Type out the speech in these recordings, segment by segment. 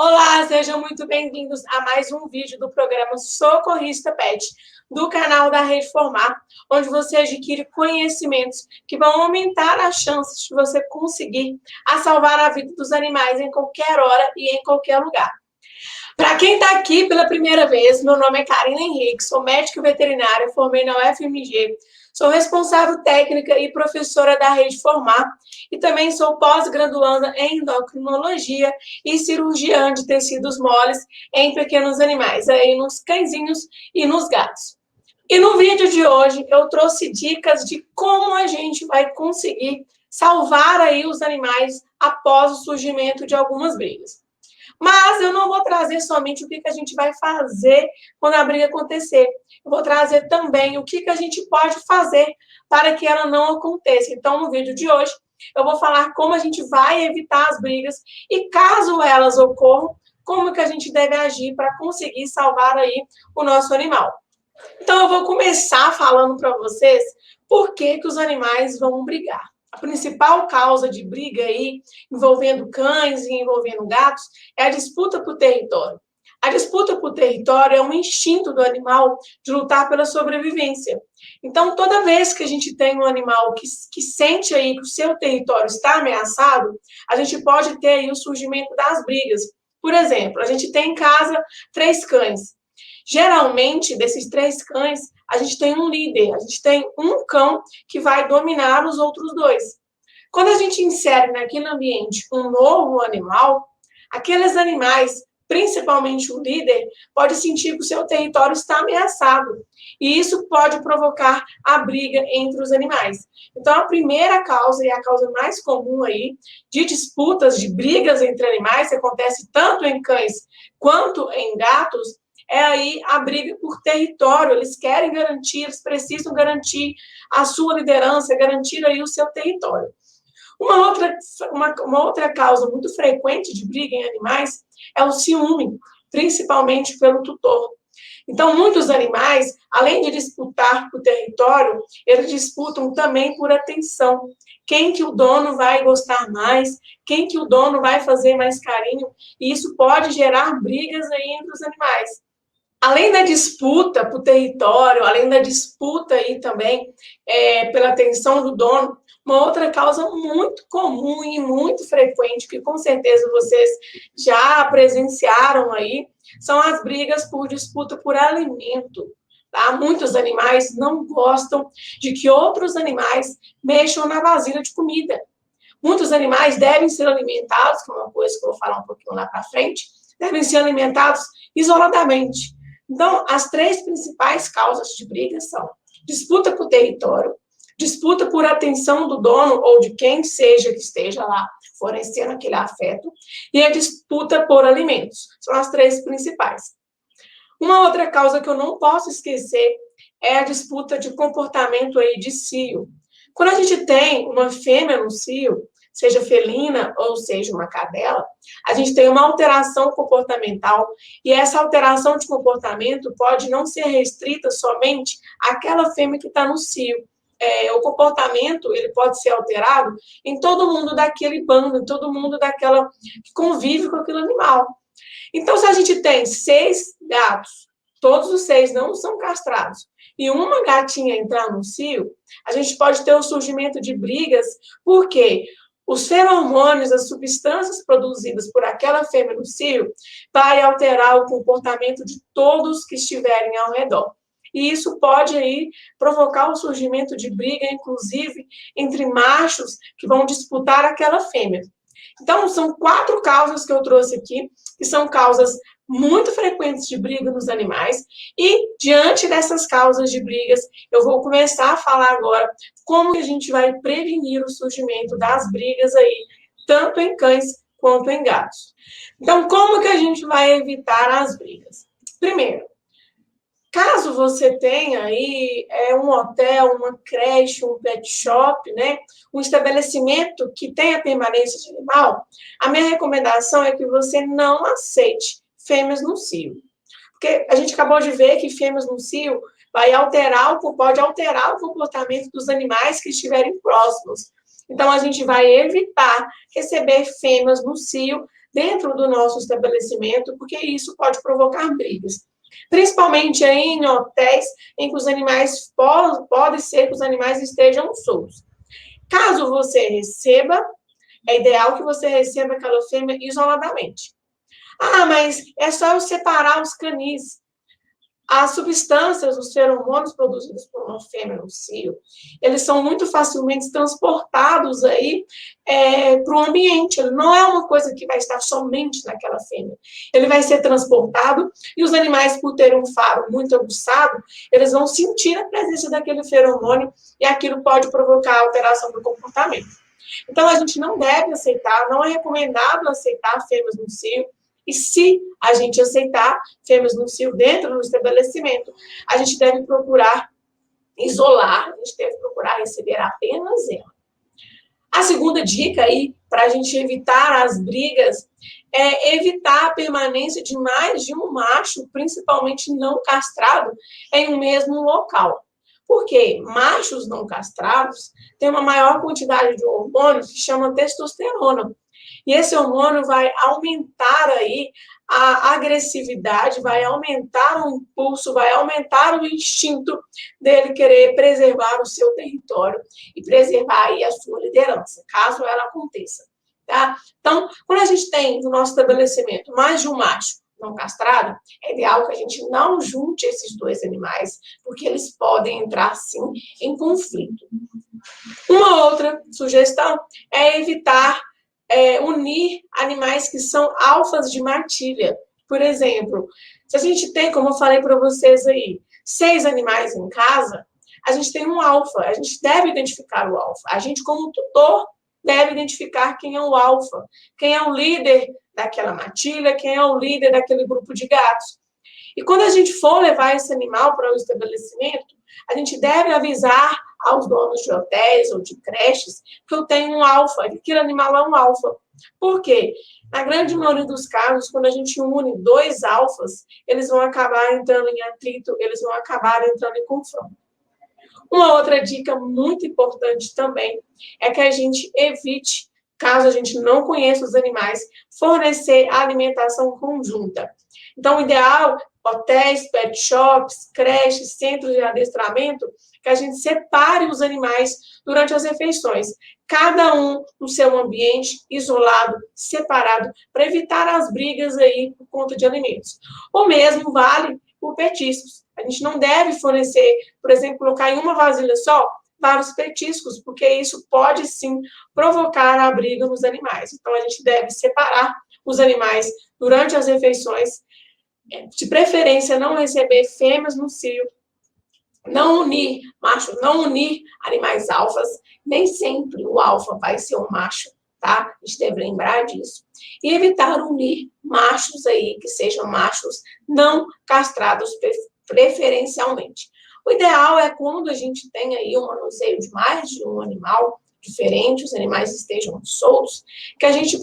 Olá, sejam muito bem-vindos a mais um vídeo do programa Socorrista Pet, do canal da Rede Formar, onde você adquire conhecimentos que vão aumentar as chances de você conseguir salvar a vida dos animais em qualquer hora e em qualquer lugar. Para quem está aqui pela primeira vez, meu nome é Karina Henrique, sou médica veterinária, formei na UFMG, sou responsável técnica e professora da Rede Formar e também sou pós-graduanda em endocrinologia e cirurgiã de tecidos moles em pequenos animais, aí nos cãezinhos e nos gatos. E no vídeo de hoje eu trouxe dicas de como a gente vai conseguir salvar aí os animais após o surgimento de algumas brigas. Mas eu não vou trazer somente o que a gente vai fazer quando a briga acontecer. Eu vou trazer também o que a gente pode fazer para que ela não aconteça. Então, no vídeo de hoje, eu vou falar como a gente vai evitar as brigas e, caso elas ocorram, como que a gente deve agir para conseguir salvar aí o nosso animal. Então, eu vou começar falando para vocês por que os animais vão brigar. A principal causa de briga aí, envolvendo cães e envolvendo gatos, é a disputa por território. A disputa por território é um instinto do animal de lutar pela sobrevivência. Então, toda vez que a gente tem um animal que sente aí que o seu território está ameaçado, a gente pode ter aí o surgimento das brigas. Por exemplo, a gente tem em casa 3 cães. Geralmente, desses 3 cães, a gente tem um líder, a gente tem um cão que vai dominar os outros 2. Quando a gente insere naquele ambiente um novo animal, aqueles animais, principalmente o líder, pode sentir que o seu território está ameaçado. E isso pode provocar a briga entre os animais. Então, a primeira causa, e a causa mais comum aí, de disputas, de brigas entre animais, que acontece tanto em cães quanto em gatos, é aí a briga por território. Eles querem garantir, eles precisam garantir a sua liderança, garantir aí o seu território. Uma outra causa muito frequente de briga em animais é o ciúme, principalmente pelo tutor. Então, muitos animais, além de disputar por território, eles disputam também por atenção. Quem que o dono vai gostar mais, quem que o dono vai fazer mais carinho, e isso pode gerar brigas aí entre os animais. Além da disputa por território, além da disputa aí também pela atenção do dono, uma outra causa muito comum e muito frequente, que com certeza vocês já presenciaram aí, são as brigas por disputa por alimento. Tá? Muitos animais não gostam de que outros animais mexam na vasilha de comida. Muitos animais devem ser alimentados, que é uma coisa que eu vou falar um pouquinho lá para frente, devem ser alimentados isoladamente. Então, as 3 principais causas de briga são disputa por território, disputa por atenção do dono ou de quem seja que esteja lá fornecendo aquele afeto, e a disputa por alimentos. São as 3 principais. Uma outra causa que eu não posso esquecer é a disputa de comportamento aí de cio. Quando a gente tem uma fêmea no cio, seja felina ou seja uma cadela, a gente tem uma alteração comportamental, e essa alteração de comportamento pode não ser restrita somente àquela fêmea que está no cio. O comportamento ele pode ser alterado em todo mundo daquele bando, em todo mundo daquela que convive com aquele animal. Então, se a gente tem 6 gatos, todos os 6 não são castrados, e uma gatinha entrar no cio, a gente pode ter o surgimento de brigas, porque os feromônios, as substâncias produzidas por aquela fêmea no cio, vai alterar o comportamento de todos que estiverem ao redor. E isso pode aí provocar o surgimento de briga, inclusive, entre machos que vão disputar aquela fêmea. Então, são 4 causas que eu trouxe aqui, que são causas muito frequentes de briga nos animais, e diante dessas causas de brigas, eu vou começar a falar agora como a gente vai prevenir o surgimento das brigas aí, tanto em cães quanto em gatos. Então, como que a gente vai evitar as brigas? Primeiro, caso você tenha aí um hotel, uma creche, um pet shop, né, um estabelecimento que tenha permanência de animal, a minha recomendação é que você não aceite fêmeas no cio. Porque a gente acabou de ver que fêmeas no cio pode alterar o comportamento dos animais que estiverem próximos. Então, a gente vai evitar receber fêmeas no cio dentro do nosso estabelecimento, porque isso pode provocar brigas. Principalmente aí em hotéis em que os animais pode ser que os animais estejam soltos. Caso você receba, é ideal que você receba aquela fêmea isoladamente. Ah, mas é só eu separar os canis. As substâncias, os feromônios produzidos por uma fêmea no cio, eles são muito facilmente transportados aí para o ambiente. Ele não é uma coisa que vai estar somente naquela fêmea. Ele vai ser transportado e os animais, por terem um faro muito aguçado, eles vão sentir a presença daquele feromônio e aquilo pode provocar alteração do comportamento. Então, a gente não deve aceitar, não é recomendado aceitar fêmeas no cio. E se a gente aceitar fêmeas no cio dentro do estabelecimento, a gente deve procurar isolar, a gente deve procurar receber apenas ela. A segunda dica aí, para a gente evitar as brigas, é evitar a permanência de mais de um macho, principalmente não castrado, em um mesmo local. Porque machos não castrados têm uma maior quantidade de hormônio que chama testosterona. E esse hormônio vai aumentar aí a agressividade, vai aumentar o impulso, vai aumentar o instinto dele querer preservar o seu território e preservar aí a sua liderança, caso ela aconteça, tá? Então, quando a gente tem no nosso estabelecimento mais de um macho não castrado, é ideal que a gente não junte esses dois animais, porque eles podem entrar, sim, em conflito. Uma outra sugestão é evitar unir animais que são alfas de matilha. Por exemplo, se a gente tem, como eu falei para vocês aí, 6 animais em casa, a gente tem um alfa, a gente deve identificar o alfa. A gente, como tutor, deve identificar quem é o alfa, quem é o líder daquela matilha, quem é o líder daquele grupo de gatos. E quando a gente for levar esse animal para o estabelecimento, a gente deve avisar aos donos de hotéis ou de creches que eu tenho um alfa, que aquele animal é um alfa. Por quê? Na grande maioria dos casos, quando a gente une 2 alfas, eles vão acabar entrando em atrito, eles vão acabar entrando em confronto. Uma outra dica muito importante também é que a gente evite, caso a gente não conheça os animais, fornecer alimentação conjunta. Então, o ideal, hotéis, pet shops, creches, centros de adestramento, que a gente separe os animais durante as refeições, cada um no seu ambiente, isolado, separado, para evitar as brigas aí por conta de alimentos. O mesmo vale por petiscos. A gente não deve fornecer, por exemplo, colocar em uma vasilha só vários petiscos, porque isso pode sim provocar a briga nos animais. Então, a gente deve separar os animais durante as refeições, de preferência não receber fêmeas no cio, não unir macho, não unir animais alfas, nem sempre o alfa vai ser um macho, tá? A gente deve lembrar disso. E evitar unir machos aí, que sejam machos não castrados preferencialmente. O ideal é quando a gente tem aí um manuseio de mais de um animal diferente, os animais estejam soltos, que a gente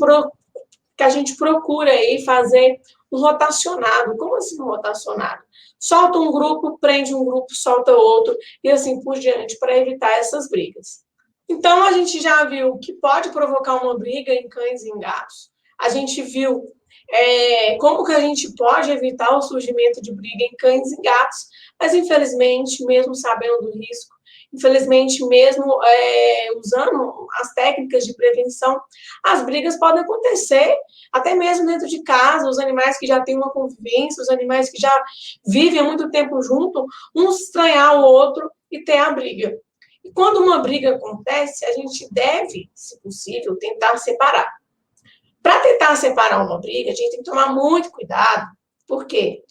procura aí fazer um rotacionado. Como assim um rotacionado? Solta um grupo, prende um grupo, solta outro, e assim por diante, para evitar essas brigas. Então, a gente já viu que pode provocar uma briga em cães e em gatos. A gente viu como que a gente pode evitar o surgimento de briga em cães e gatos, mas infelizmente, mesmo sabendo do risco, infelizmente, mesmo usando as técnicas de prevenção, as brigas podem acontecer, até mesmo dentro de casa, os animais que já têm uma convivência, os animais que já vivem há muito tempo junto, um estranhar o outro e ter a briga. E quando uma briga acontece, a gente deve, se possível, tentar separar. Para tentar separar uma briga, a gente tem que tomar muito cuidado, porque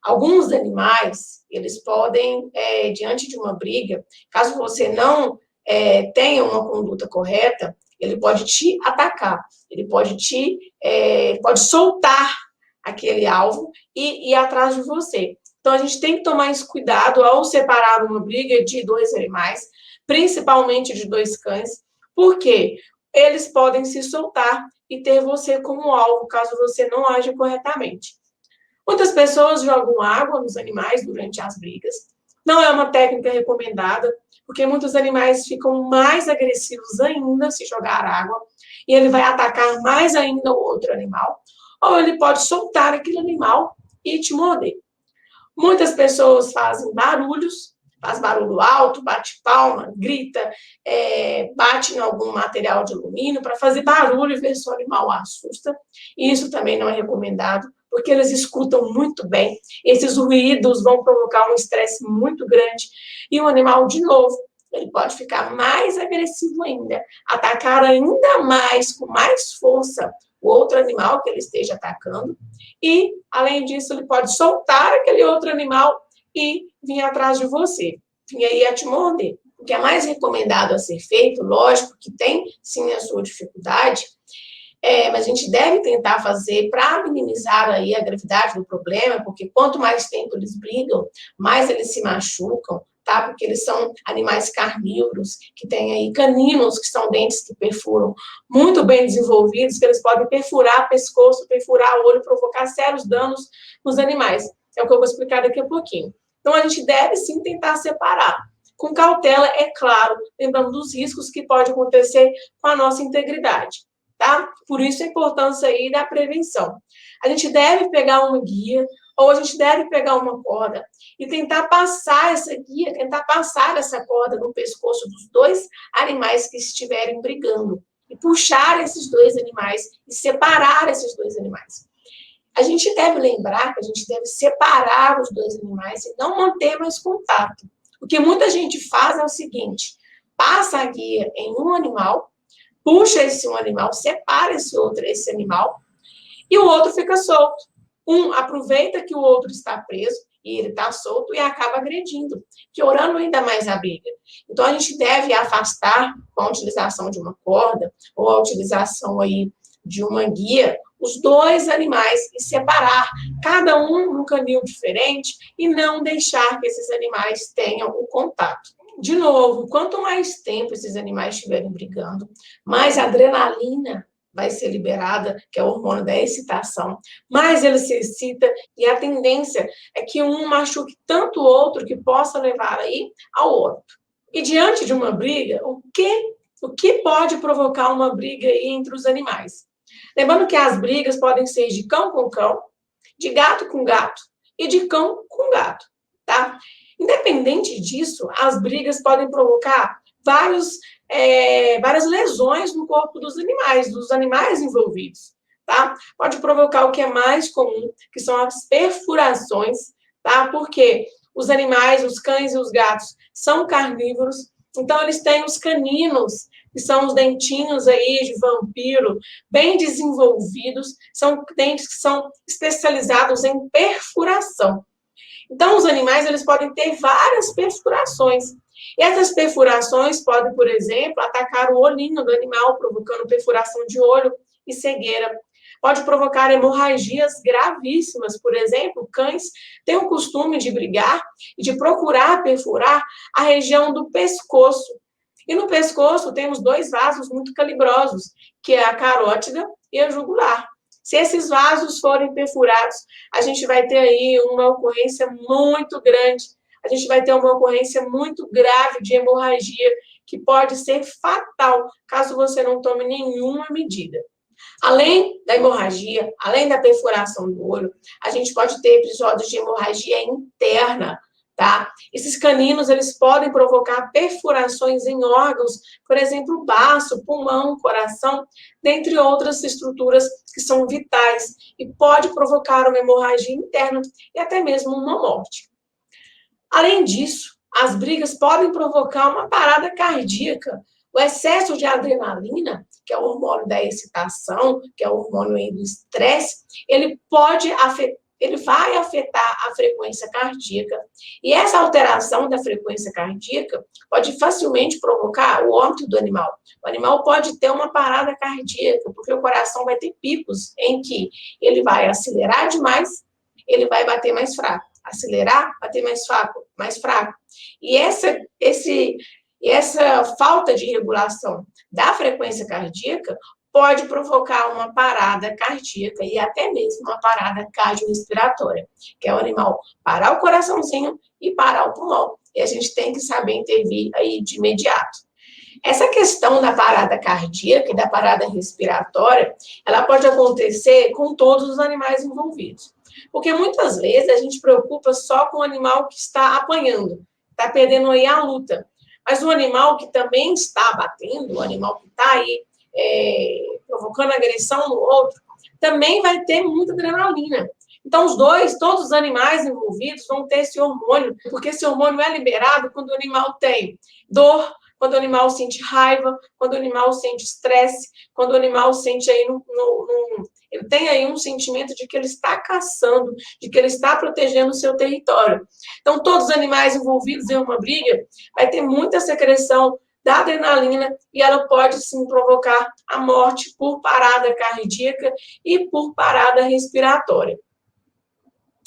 alguns animais, eles podem, diante de uma briga, caso você não tenha uma conduta correta, ele pode te atacar, ele pode pode soltar aquele alvo e ir atrás de você. Então, a gente tem que tomar esse cuidado ao separar uma briga de 2 animais, principalmente de 2 cães, porque eles podem se soltar e ter você como alvo, caso você não age corretamente. Muitas pessoas jogam água nos animais durante as brigas. Não é uma técnica recomendada, porque muitos animais ficam mais agressivos ainda se jogar água, e ele vai atacar mais ainda o outro animal. ou ele pode soltar aquele animal e te morder. Muitas pessoas fazem barulhos, faz barulho alto, bate palma, grita, bate em algum material de alumínio para fazer barulho e ver se o animal assusta. Isso também não é recomendado, porque eles escutam muito bem. Esses ruídos vão provocar um estresse muito grande e o animal, de novo, ele pode ficar mais agressivo ainda, atacar ainda mais, com mais força, o outro animal que ele esteja atacando, e, além disso, ele pode soltar aquele outro animal e vir atrás de você, vir aí a te morder. O que é mais recomendado a ser feito, lógico que tem, sim, a sua dificuldade, mas a gente deve tentar fazer para minimizar aí a gravidade do problema, porque quanto mais tempo eles brigam, mais eles se machucam, tá? Porque eles são animais carnívoros, que têm aí caninos, que são dentes que perfuram, muito bem desenvolvidos, que eles podem perfurar pescoço, perfurar olho, provocar sérios danos nos animais. É o que eu vou explicar daqui a pouquinho. Então, a gente deve sim tentar separar. Com cautela, é claro, lembrando dos riscos que pode acontecer com a nossa integridade, tá? Por isso a importância aí da prevenção. A gente deve pegar uma guia, ou a gente deve pegar uma corda e tentar passar essa guia, tentar passar essa corda no pescoço dos dois animais que estiverem brigando. E puxar esses dois animais e separar esses dois animais. A gente deve lembrar que a gente deve separar os dois animais e não manter mais contato. O que muita gente faz é o seguinte: passa a guia em um animal, puxa esse um animal, separa esse animal, e o outro fica solto. Um aproveita que o outro está preso e ele está solto e acaba agredindo, piorando ainda mais a briga. Então, a gente deve afastar, com a utilização de uma corda ou a utilização aí de uma guia, os dois animais e separar, cada um num canil diferente, e não deixar que esses animais tenham o contato. De novo, quanto mais tempo esses animais estiverem brigando, mais adrenalina vai ser liberada, que é o hormônio da excitação, mais ele se excita, e a tendência é que um machuque tanto o outro que possa levar aí ao outro. E diante de uma briga, o que pode provocar uma briga aí entre os animais? Lembrando que as brigas podem ser de cão com cão, de gato com gato e de cão com gato, tá? Independente disso, as brigas podem provocar várias lesões no corpo dos animais envolvidos, tá? Pode provocar o que é mais comum, que são as perfurações, tá? Porque os animais, os cães e os gatos, são carnívoros, então eles têm os caninos, que são os dentinhos aí de vampiro, bem desenvolvidos, são dentes que são especializados em perfuração. Então, os animais, eles podem ter várias perfurações. E essas perfurações podem, por exemplo, atacar o olhinho do animal, provocando perfuração de olho e cegueira. Pode provocar hemorragias gravíssimas. Por exemplo, cães têm o costume de brigar e de procurar perfurar a região do pescoço. E no pescoço temos dois vasos muito calibrosos, que é a carótida e a jugular. Se esses vasos forem perfurados, a gente vai ter aí uma ocorrência muito grande, a gente vai ter uma ocorrência muito grave de hemorragia, que pode ser fatal, caso você não tome nenhuma medida. Além da hemorragia, além da perfuração do olho, a gente pode ter episódios de hemorragia interna, tá? Esses caninos, eles podem provocar perfurações em órgãos, por exemplo, baço, pulmão, coração, dentre outras estruturas que são vitais, e pode provocar uma hemorragia interna e até mesmo uma morte. Além disso, as brigas podem provocar uma parada cardíaca. O excesso de adrenalina, que é o hormônio da excitação, que é o hormônio do estresse, ele vai afetar a frequência cardíaca. E essa alteração da frequência cardíaca pode facilmente provocar o óbito do animal. O animal pode ter uma parada cardíaca, porque o coração vai ter picos em que ele vai acelerar demais, ele vai bater mais fraco. Acelerar, bater mais fraco. E essa falta de regulação da frequência cardíaca pode provocar uma parada cardíaca e até mesmo uma parada cardiorrespiratória, que é o animal parar o coraçãozinho e parar o pulmão. E a gente tem que saber intervir aí de imediato. Essa questão da parada cardíaca e da parada respiratória, ela pode acontecer com todos os animais envolvidos. Porque muitas vezes a gente preocupa só com o animal que está apanhando, está perdendo aí a luta. Mas o animal que também está batendo, o animal que está aí provocando agressão no outro, também vai ter muita adrenalina. Então, todos os animais envolvidos vão ter esse hormônio, porque esse hormônio é liberado quando o animal tem dor, quando o animal sente raiva, quando o animal sente estresse, quando o animal sente aí ele tem aí um sentimento de que ele está caçando, de que ele está protegendo o seu território. Então, todos os animais envolvidos em uma briga vai ter muita secreção da adrenalina e ela pode, sim, provocar a morte por parada cardíaca e por parada respiratória.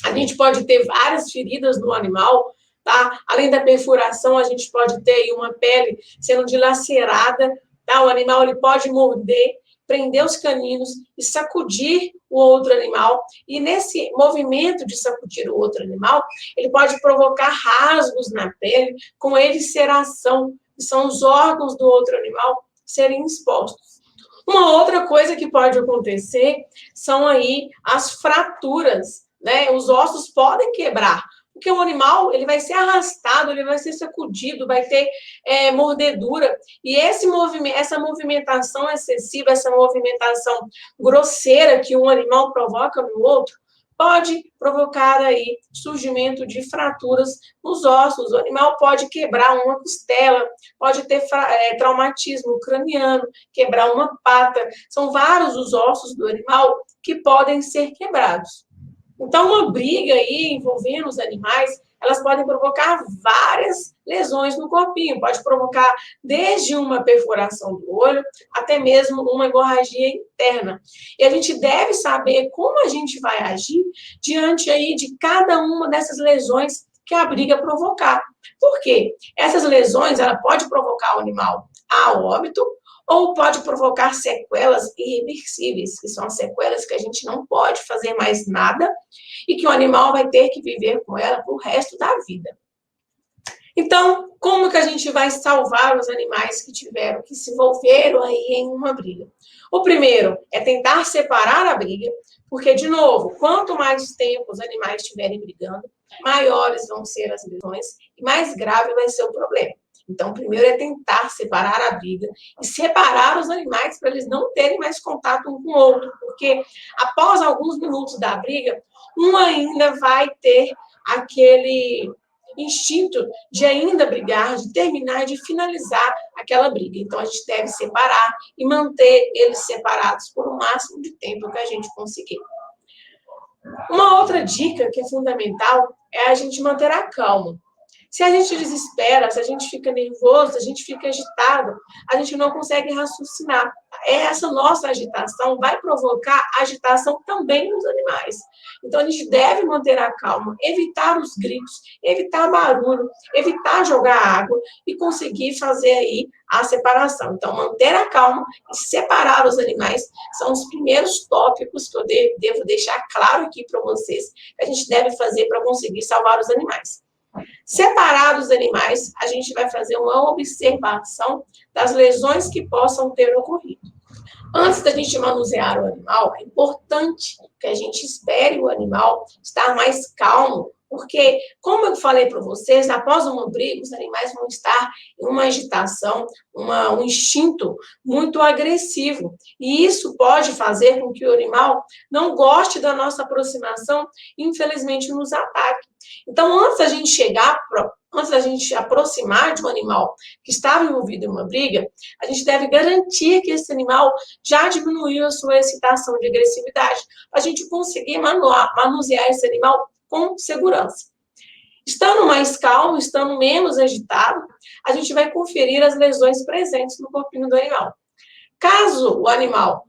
A gente pode ter várias feridas no animal, tá? Além da perfuração, a gente pode ter aí uma pele sendo dilacerada, tá? O animal ele pode morder, prender os caninos e sacudir o outro animal. E nesse movimento de sacudir o outro animal, ele pode provocar rasgos na pele, com evisceração, que são os órgãos do outro animal serem expostos. Uma outra coisa que pode acontecer são aí as fraturas, né? Os ossos podem quebrar, porque o animal ele vai ser arrastado, ele vai ser sacudido, vai ter mordedura, e essa movimentação excessiva, essa movimentação grosseira que um animal provoca no outro, pode provocar aí surgimento de fraturas nos ossos. O animal pode quebrar uma costela, pode ter traumatismo craniano, quebrar uma pata. São vários os ossos do animal que podem ser quebrados. Então, uma briga aí envolvendo os animais, elas podem provocar várias lesões no corpinho. Pode provocar desde uma perfuração do olho até mesmo uma hemorragia interna. E a gente deve saber como a gente vai agir diante aí de cada uma dessas lesões que a briga provocar. Por quê? Essas lesões, ela pode provocar o animal a óbito, ou pode provocar sequelas irreversíveis, que são as sequelas que a gente não pode fazer mais nada e que o animal vai ter que viver com ela pro resto da vida. Então, como que a gente vai salvar os animais que se envolveram aí em uma briga? O primeiro é tentar separar a briga, porque, de novo, quanto mais tempo os animais estiverem brigando, maiores vão ser as lesões e mais grave vai ser o problema. Então, primeiro é tentar separar a briga e separar os animais para eles não terem mais contato um com o outro, porque após alguns minutos da briga, um ainda vai ter aquele instinto de ainda brigar, de terminar, de finalizar aquela briga. Então, a gente deve separar e manter eles separados por o máximo de tempo que a gente conseguir. Uma outra dica que é fundamental é a gente manter a calma. Se a gente desespera, se a gente fica nervoso, se a gente fica agitado, a gente não consegue raciocinar. Essa nossa agitação vai provocar agitação também nos animais. Então, a gente deve manter a calma, evitar os gritos, evitar barulho, evitar jogar água e conseguir fazer aí a separação. Então, manter a calma e separar os animais são os primeiros tópicos que eu devo deixar claro aqui para vocês que a gente deve fazer para conseguir salvar os animais. Separar os animais, a gente vai fazer uma observação das lesões que possam ter ocorrido. Antes da gente manusear o animal, é importante que a gente espere o animal estar mais calmo, porque, como eu falei para vocês, após uma briga, os animais vão estar em uma agitação, um instinto muito agressivo. E isso pode fazer com que o animal não goste da nossa aproximação e, infelizmente, nos ataque. Então, antes da gente se aproximar de um animal que estava envolvido em uma briga, a gente deve garantir que esse animal já diminuiu a sua excitação de agressividade, para a gente conseguir manusear esse animal com segurança. Estando mais calmo, estando menos agitado, a gente vai conferir as lesões presentes no corpinho do animal. Caso o animal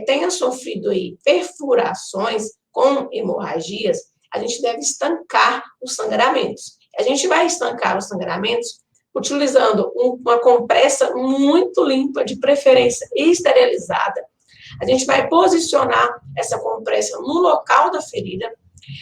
tenha sofrido aí perfurações com hemorragias, a gente deve estancar os sangramentos. A gente vai estancar os sangramentos utilizando uma compressa muito limpa, de preferência esterilizada. A gente vai posicionar essa compressa no local da ferida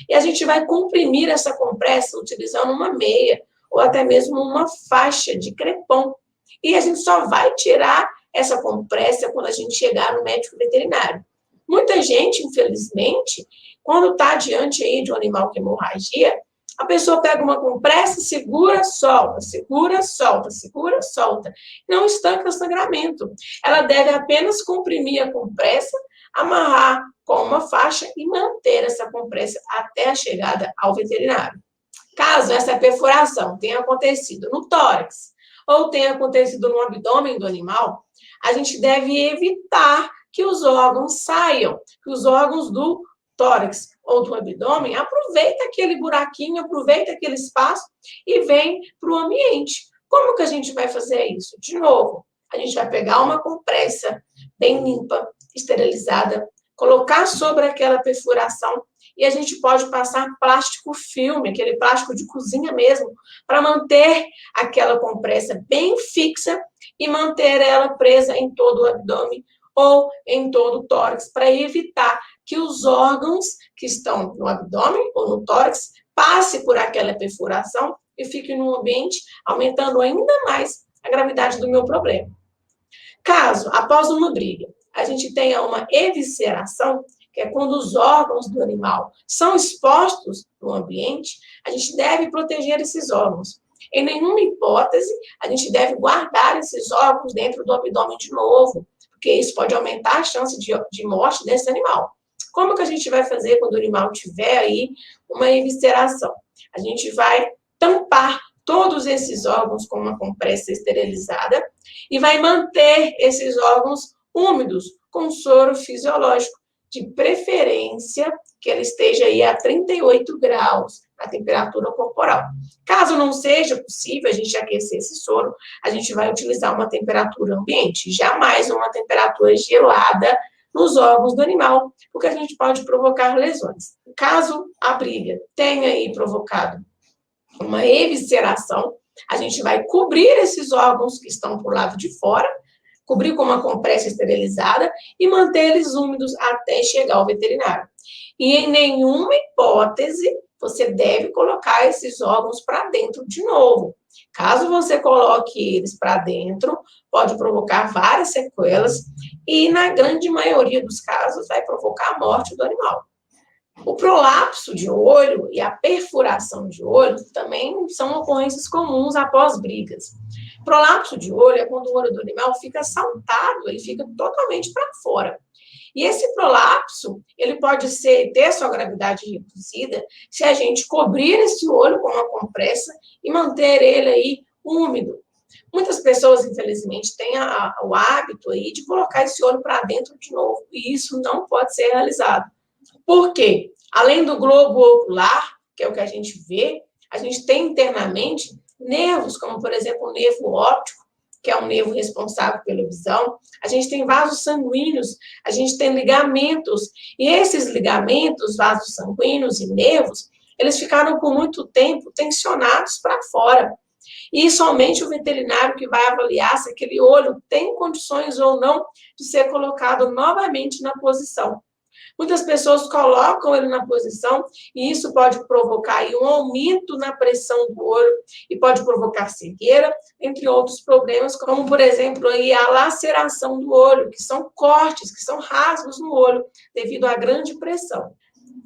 e a gente vai comprimir essa compressa utilizando uma meia ou até mesmo uma faixa de crepom. E a gente só vai tirar essa compressa quando a gente chegar no médico veterinário. Muita gente, infelizmente, quando está diante aí de um animal com hemorragia, a pessoa pega uma compressa, segura, solta, segura, solta, segura, solta. Não estanca o sangramento. Ela deve apenas comprimir a compressa, amarrar com uma faixa e manter essa compressa até a chegada ao veterinário. Caso essa perfuração tenha acontecido no tórax ou tenha acontecido no abdômen do animal, a gente deve evitar que os órgãos saiam, que os órgãos do tórax ou do abdômen aproveita aquele buraquinho, aproveita aquele espaço e vem para o ambiente. Como que a gente vai fazer isso? De novo, a gente vai pegar uma compressa bem limpa, esterilizada, colocar sobre aquela perfuração e a gente pode passar plástico filme, aquele plástico de cozinha mesmo, para manter aquela compressa bem fixa e manter ela presa em todo o abdômen ou em todo o tórax, para evitar que os órgãos que estão no abdômen ou no tórax passem por aquela perfuração e fiquem no ambiente, aumentando ainda mais a gravidade do meu problema. Caso, após uma briga, a gente tenha uma evisceração, que é quando os órgãos do animal são expostos no ambiente, a gente deve proteger esses órgãos. Em nenhuma hipótese, a gente deve guardar esses órgãos dentro do abdômen de novo, porque isso pode aumentar a chance de morte desse animal. Como que a gente vai fazer quando o animal tiver aí uma evisceração? A gente vai tampar todos esses órgãos com uma compressa esterilizada e vai manter esses órgãos úmidos com soro fisiológico, de preferência que ele esteja aí a 38 graus a temperatura corporal. Caso não seja possível a gente aquecer esse soro, a gente vai utilizar uma temperatura ambiente, jamais uma temperatura gelada nos órgãos do animal, porque a gente pode provocar lesões. Caso a briga tenha aí provocado uma evisceração, a gente vai cobrir esses órgãos que estão por lado de fora, cobrir com uma compressa esterilizada e manter eles úmidos até chegar ao veterinário. E em nenhuma hipótese você deve colocar esses órgãos para dentro de novo. Caso você coloque eles para dentro, pode provocar várias sequelas e, na grande maioria dos casos, vai provocar a morte do animal. O prolapso de olho e a perfuração de olho também são ocorrências comuns após brigas. Prolapso de olho é quando o olho do animal fica saltado e fica totalmente para fora. E esse prolapso, ele pode ter sua gravidade reduzida se a gente cobrir esse olho com uma compressa e manter ele aí úmido. Muitas pessoas, infelizmente, têm o hábito aí de colocar esse olho para dentro de novo, e isso não pode ser realizado. Por quê? Além do globo ocular, que é o que a gente vê, a gente tem internamente nervos, como, por exemplo, o nervo óptico, que é um nervo responsável pela visão. A gente tem vasos sanguíneos, a gente tem ligamentos, e esses ligamentos, vasos sanguíneos e nervos, eles ficaram por muito tempo tensionados para fora. E somente o veterinário que vai avaliar se aquele olho tem condições ou não de ser colocado novamente na posição. Muitas pessoas colocam ele na posição e isso pode provocar aí um aumento na pressão do olho e pode provocar cegueira, entre outros problemas, como, por exemplo, aí a laceração do olho, que são cortes, que são rasgos no olho, devido à grande pressão.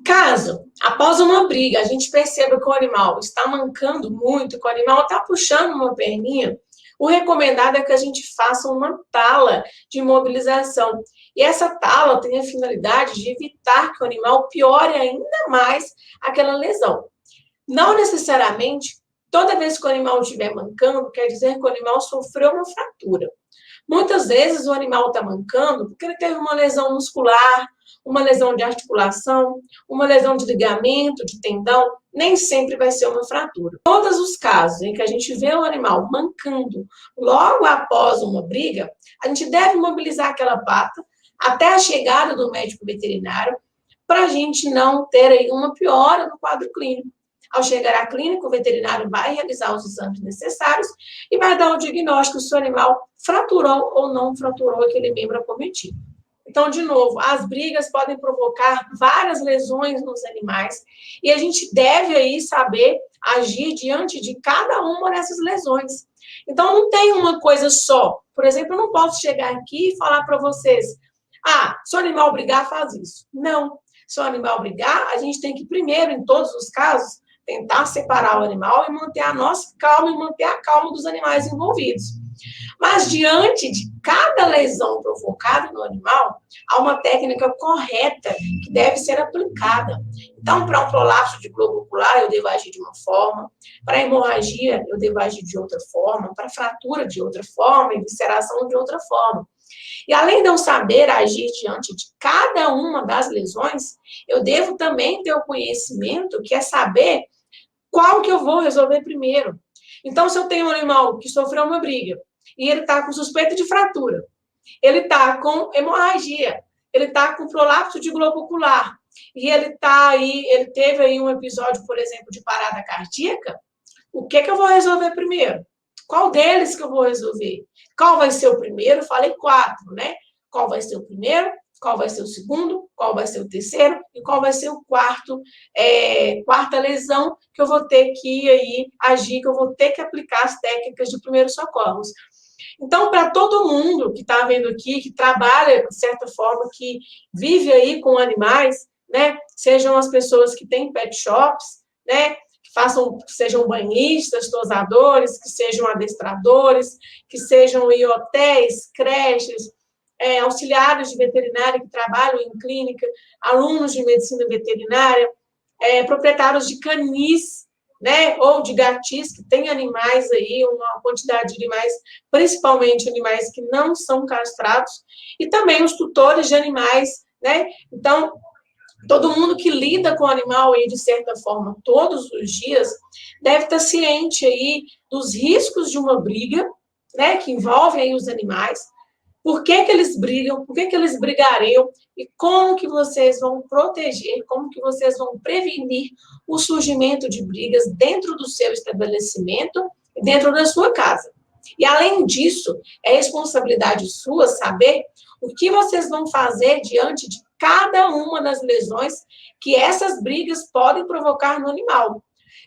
Caso, após uma briga, a gente perceba que o animal está mancando muito, que o animal está puxando uma perninha, o recomendado é que a gente faça uma tala de imobilização. E essa tala tem a finalidade de evitar que o animal piore ainda mais aquela lesão. Não necessariamente, toda vez que o animal estiver mancando, quer dizer que o animal sofreu uma fratura. Muitas vezes o animal está mancando porque ele teve uma lesão muscular, uma lesão de articulação, uma lesão de ligamento, de tendão, nem sempre vai ser uma fratura. Todos os casos em que a gente vê o animal mancando logo após uma briga, a gente deve mobilizar aquela pata até a chegada do médico veterinário para a gente não ter aí uma piora no quadro clínico. Ao chegar à clínica, o veterinário vai realizar os exames necessários e vai dar o diagnóstico se o animal fraturou ou não fraturou aquele membro acometido. Então, de novo, as brigas podem provocar várias lesões nos animais e a gente deve aí saber agir diante de cada uma dessas lesões. Então, não tem uma coisa só. Por exemplo, eu não posso chegar aqui e falar para vocês, se o animal brigar, faz isso. Não. Se o animal brigar, a gente tem que, primeiro, em todos os casos, tentar separar o animal e manter a nossa calma e manter a calma dos animais envolvidos. Mas, diante de cada lesão provocada no animal, há uma técnica correta que deve ser aplicada. Então, para um prolapso de globo ocular, eu devo agir de uma forma, para hemorragia, eu devo agir de outra forma, para fratura, de outra forma, e visceração, de outra forma. E além de eu saber agir diante de cada uma das lesões, eu devo também ter o conhecimento, que é saber qual que eu vou resolver primeiro. Então, se eu tenho um animal que sofreu uma briga, e ele está com suspeita de fratura, ele está com hemorragia, ele está com prolapso de globo ocular, e ele teve aí um episódio, por exemplo, de parada cardíaca, o que eu vou resolver primeiro? Qual deles que eu vou resolver? Qual vai ser o primeiro? Falei 4, né? Qual vai ser o primeiro? Qual vai ser o segundo? Qual vai ser o terceiro? E qual vai ser o quarta lesão que eu vou ter que aí agir, que eu vou ter que aplicar as técnicas de primeiros socorros. Então, para todo mundo que está vendo aqui, que trabalha, de certa forma, que vive aí com animais, né? Sejam as pessoas que têm pet shops, né? Que sejam banhistas, tosadores, que sejam adestradores, que sejam em hotéis, creches, auxiliares de veterinária que trabalham em clínica, alunos de medicina veterinária, proprietários de canis, né, ou de gatis, que tem animais aí, uma quantidade de animais, principalmente animais que não são castrados, e também os tutores de animais, né? Então, todo mundo que lida com o animal aí, de certa forma, todos os dias, deve estar ciente aí dos riscos de uma briga, né, que envolvem aí os animais, por que eles brigam, por que eles brigariam e como que vocês vão proteger, como que vocês vão prevenir o surgimento de brigas dentro do seu estabelecimento e dentro da sua casa. E, além disso, é responsabilidade sua saber o que vocês vão fazer diante de cada uma das lesões que essas brigas podem provocar no animal.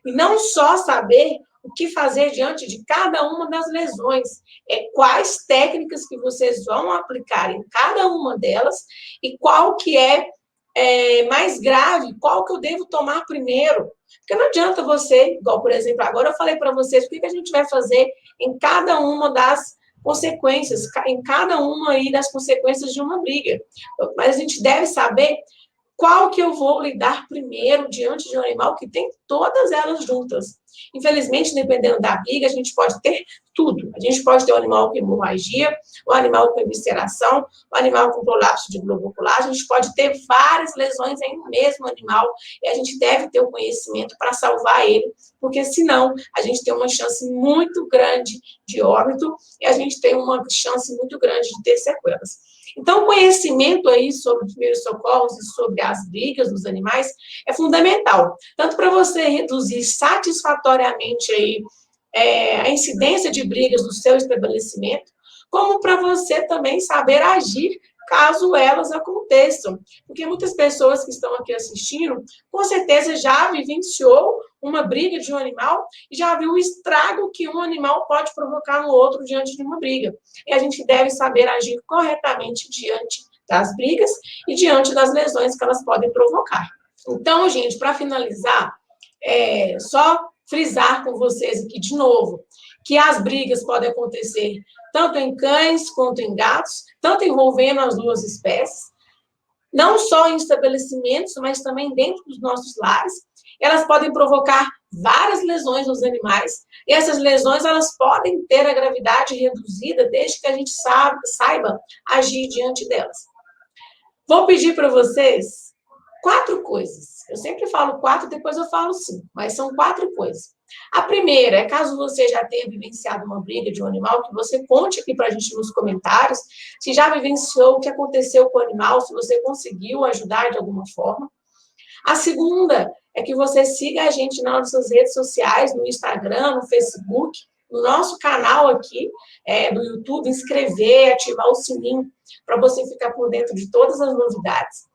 E não só saber o que fazer diante de cada uma das lesões, quais técnicas que vocês vão aplicar em cada uma delas e qual que é mais grave, qual que eu devo tomar primeiro. Porque não adianta você, igual, por exemplo, agora eu falei para vocês o que a gente vai fazer em cada uma das consequências, em cada uma aí das consequências de uma briga. Mas a gente deve saber qual que eu vou lidar primeiro diante de um animal que tem todas elas juntas. Infelizmente, dependendo da briga, a gente pode ter tudo. A gente pode ter um animal com hemorragia, um animal com evisceração, um animal com prolapso de globo ocular, a gente pode ter várias lesões em um mesmo animal, e a gente deve ter o conhecimento para salvar ele, porque senão a gente tem uma chance muito grande de óbito, e a gente tem uma chance muito grande de ter sequelas. Então, o conhecimento aí sobre os primeiros socorros e sobre as brigas dos animais é fundamental, tanto para você reduzir satisfatoriamente aí, a incidência de brigas do seu estabelecimento, como para você também saber agir caso elas aconteçam. Porque muitas pessoas que estão aqui assistindo, com certeza já vivenciou uma briga de um animal e já viu o estrago que um animal pode provocar no outro diante de uma briga. E a gente deve saber agir corretamente diante das brigas e diante das lesões que elas podem provocar. Então, gente, para finalizar, só frisar com vocês aqui de novo que as brigas podem acontecer tanto em cães quanto em gatos, tanto envolvendo as duas espécies, não só em estabelecimentos, mas também dentro dos nossos lares. Elas podem provocar várias lesões nos animais, e essas lesões elas podem ter a gravidade reduzida desde que a gente saiba agir diante delas. Vou pedir para vocês 4 coisas. Eu sempre falo 4, depois eu falo 5, mas são 4 coisas. A primeira é, caso você já tenha vivenciado uma briga de um animal, que você conte aqui para a gente nos comentários, se já vivenciou, o que aconteceu com o animal, se você conseguiu ajudar de alguma forma. A segunda é que você siga a gente nas nossas redes sociais, no Instagram, no Facebook, no nosso canal aqui do YouTube, inscrever, ativar o sininho para você ficar por dentro de todas as novidades.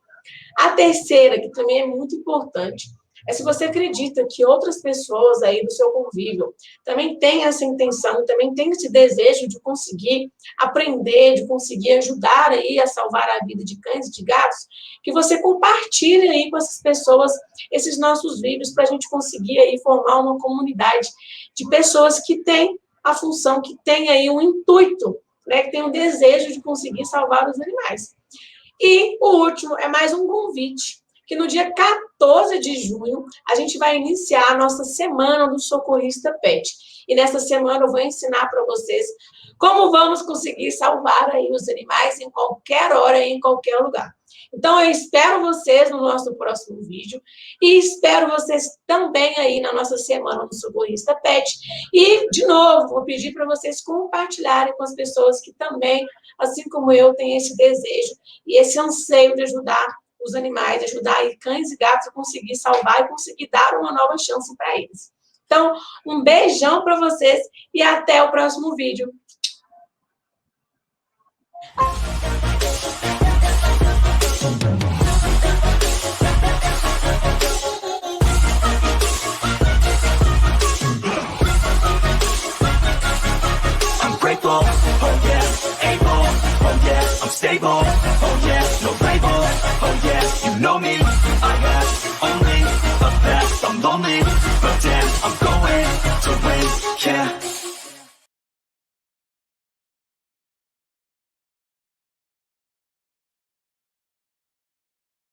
A terceira, que também é muito importante, é se você acredita que outras pessoas aí do seu convívio também têm essa intenção, também têm esse desejo de conseguir aprender, de conseguir ajudar aí a salvar a vida de cães e de gatos, que você compartilhe aí com essas pessoas esses nossos vídeos para a gente conseguir aí formar uma comunidade de pessoas que têm a função, que têm aí um intuito, né, que tem um desejo de conseguir salvar os animais. E o último é mais um convite, que no dia 14 de junho a gente vai iniciar a nossa Semana do Socorrista Pet. E nessa semana eu vou ensinar para vocês como vamos conseguir salvar aí os animais em qualquer hora e em qualquer lugar. Então eu espero vocês no nosso próximo vídeo e espero vocês também aí na nossa Semana do Socorrista Pet. E, de novo, vou pedir para vocês compartilharem com as pessoas que também, assim como eu, têm esse desejo e esse anseio de ajudar os animais, ajudar aí cães e gatos a conseguir salvar e conseguir dar uma nova chance para eles. Então, um beijão para vocês e até o próximo vídeo. I'm grateful, oh yeah, able, oh yeah, I'm stable, oh yeah, no label, oh yeah, you know me.